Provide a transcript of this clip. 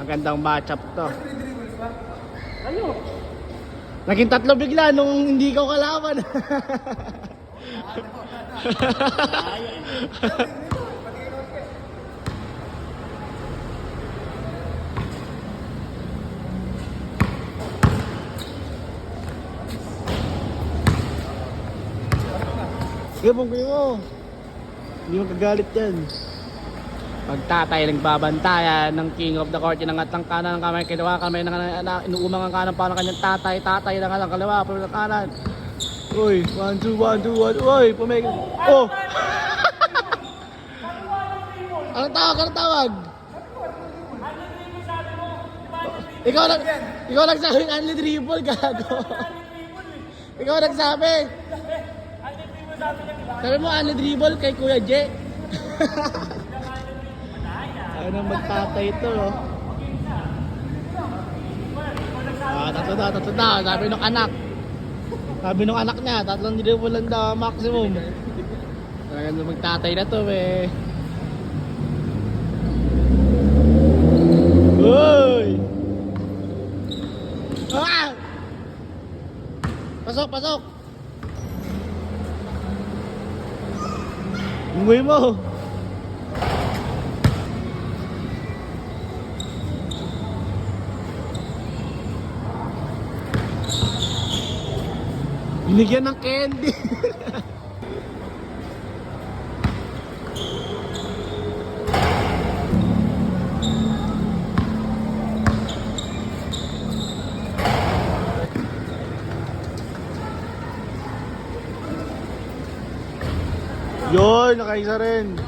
Magandang matchup to. Naging tatlo bigla nung hindi ko kalaban. Gabong mo. Hindi magagalit yan. Pagtatay nagbabantayan ng king of the court, inangat ng kanan ng kamay, kaliwa kamay inuumang ang kanan pa ng kanyang tatay na nga ng kaliwa, pero ng kanan. Uy, 1, 2, 1, 2, 1, uy, pumig. Oh! Anong tawag? Anong tawag? Ikaw nagsabi ng only dribble, gago. Ikaw nagsabi. Sabi mo only dribble kay Kuya J. Ayaw nang magtatay ito, oh. Tatlo na. Sabi nung anak niya, 3 dribble lang daw maximum. Ayaw nang magtatay na to, eh. Uy! Ah! Pasok! Unggoy mo! Binigyan ng candy. Yun, nakaisa rin.